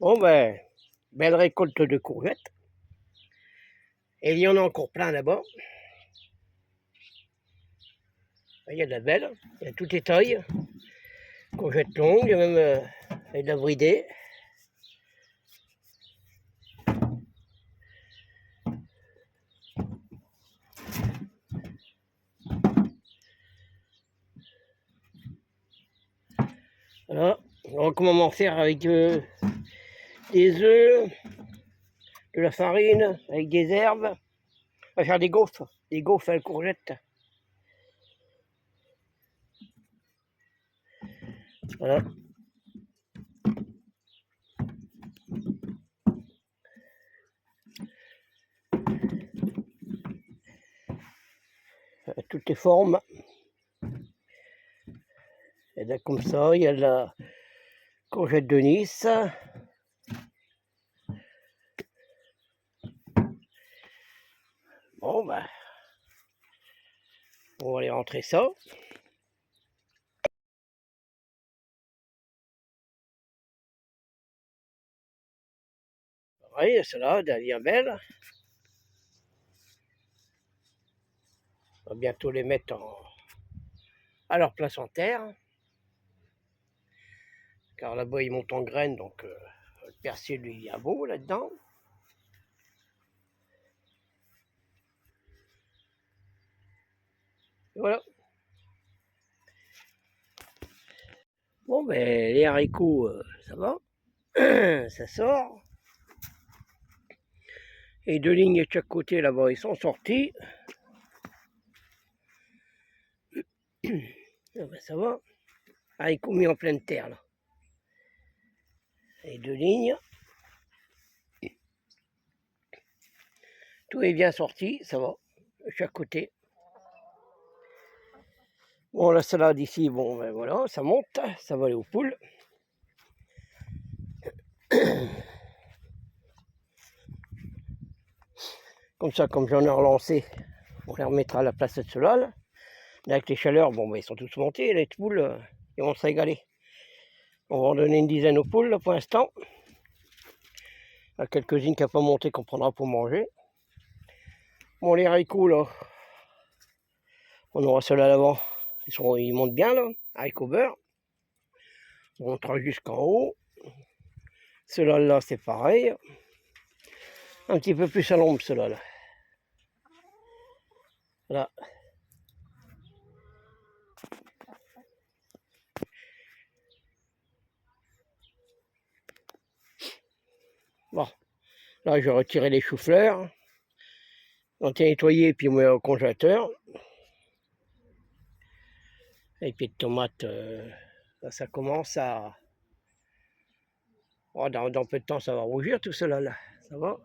Bon ben, belle récolte de courgettes. Et il y en a encore plein là-bas. Il y a de la belle, il y a toutes les tailles. Courgettes longues, il y a même de la bridée. Voilà, on va comment faire avec des œufs, de la farine, avec des herbes. On va faire des gaufres à la courgette. Voilà. Toutes les formes. Il y a de la comme ça, il y a de la courgette de Nice. Bon ben, on va aller rentrer ça. Oui, la salade, elle est bien belle. On va bientôt les mettre à leur place en terre. Car là-bas, ils montent en graines, donc le persil, lui, il y a beau là-dedans. Voilà. Bon, ben, les haricots, ça va. Ça sort. Et deux lignes de chaque côté, là-bas, ils sont sortis. Ah ben, ça va. Haricots mis en pleine terre, là. Et deux lignes. Tout est bien sorti, ça va. De chaque côté. Bon, la salade ici, bon, ben voilà, ça monte. Ça va aller aux poules. Comme ça, comme j'en ai relancé, on les remettra à la place de ceux-là. Là. Avec les chaleurs, bon, ben, ils sont tous montés, les poules, ils vont se régaler. On va en donner une dizaine aux poules là, pour l'instant. Il y a quelques-unes qui n'ont pas monté qu'on prendra pour manger. Bon, les haricots là, on aura ceux-là à l'avant. Ils montent bien là, haricots beurre. On montera jusqu'en haut. Ceux-là là, c'est pareil. Un petit peu plus à l'ombre, ceux-là là. Voilà. Bon, là je vais retirer les choux-fleurs. On tient nettoyer et puis on met au congélateur. Les pieds de tomates, là, ça commence à... Oh, dans peu de temps, ça va rougir tout cela là. Ça va.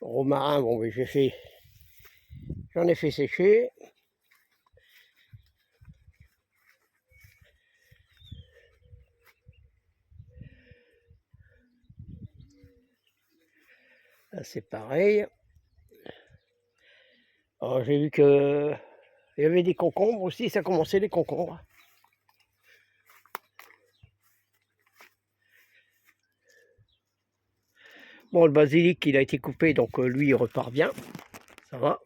Romarin, bon, ben, j'en ai fait sécher. Là, c'est pareil. Alors, j'ai vu que il y avait des concombres aussi, ça commençait les concombres. Bon, le basilic, il a été coupé, donc lui, il repart bien. Ça va.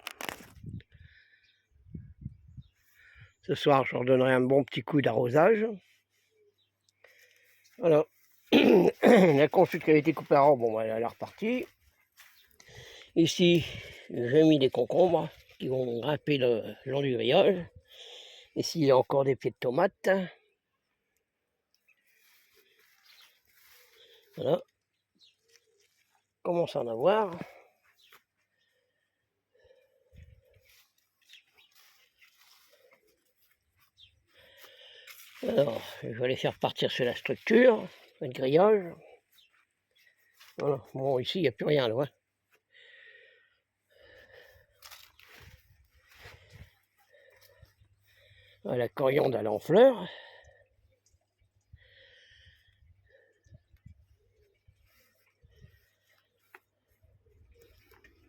Ce soir, je leur donnerai un bon petit coup d'arrosage. Voilà. La consulte qui a été coupée en bon, elle est repartie. Ici, j'ai mis des concombres qui vont grimper le long du grillage. Ici, il y a encore des pieds de tomates. Voilà. Commence à en avoir. Alors, je vais les faire partir sur la structure, le grillage. Voilà. Bon, ici, il n'y a plus rien, là. Hein. La coriandre, elle est en fleurs.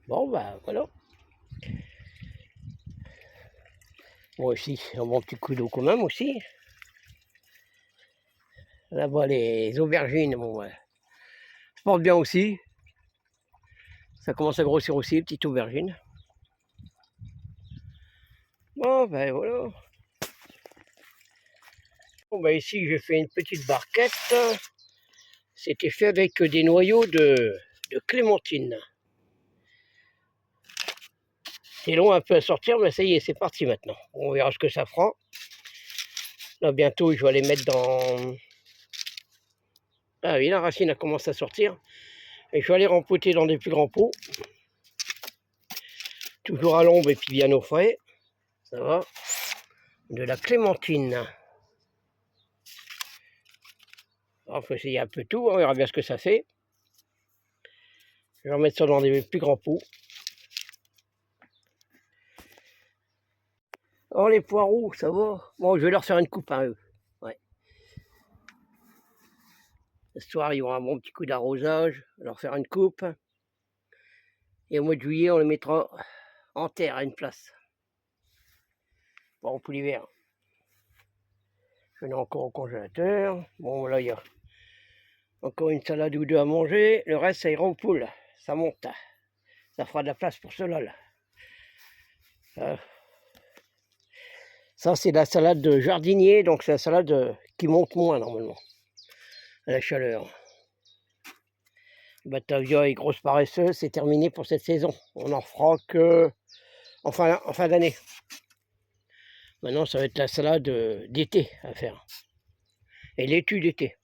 Bon, bah, voilà. Bon, ici, un bon petit coup d'eau quand même aussi. Là-bas, les aubergines, bon, ouais, se portent bien aussi. Ça commence à grossir aussi, les petites aubergines. Bon, ben voilà. Bon, ben ici, j'ai fait une petite barquette. C'était fait avec des noyaux de clémentine. C'est long un peu à sortir, mais ça y est, c'est parti maintenant. On verra ce que ça prend. Là, bientôt, je vais les mettre dans... Ah oui, la racine a commencé à sortir. Et je vais aller rempoter dans des plus grands pots. Toujours à l'ombre et puis bien au frais. Ça va. De la clémentine. Alors, il faut essayer un peu tout, on verra bien ce que ça fait. Je vais remettre ça dans des plus grands pots. Oh, les poireaux, ça va. Bon, je vais leur faire une coupe à eux. Ouais. Ce soir, ils auront un bon petit coup d'arrosage. Leur faire une coupe. Et au mois de juillet, on les mettra en terre à une place. Bon, pour l'hiver. Je mets encore au congélateur. Bon, là, il y a encore une salade ou deux à manger. Le reste, ça ira aux poules. Ça monte. Ça fera de la place pour cela, là. Ça, c'est la salade de jardinier. Donc, c'est la salade qui monte moins, normalement, à la chaleur. Batavia et grosse paresseuse, c'est terminé pour cette saison. On en fera que en fin d'année. Maintenant, ça va être la salade d'été à faire. Et l'étude d'été.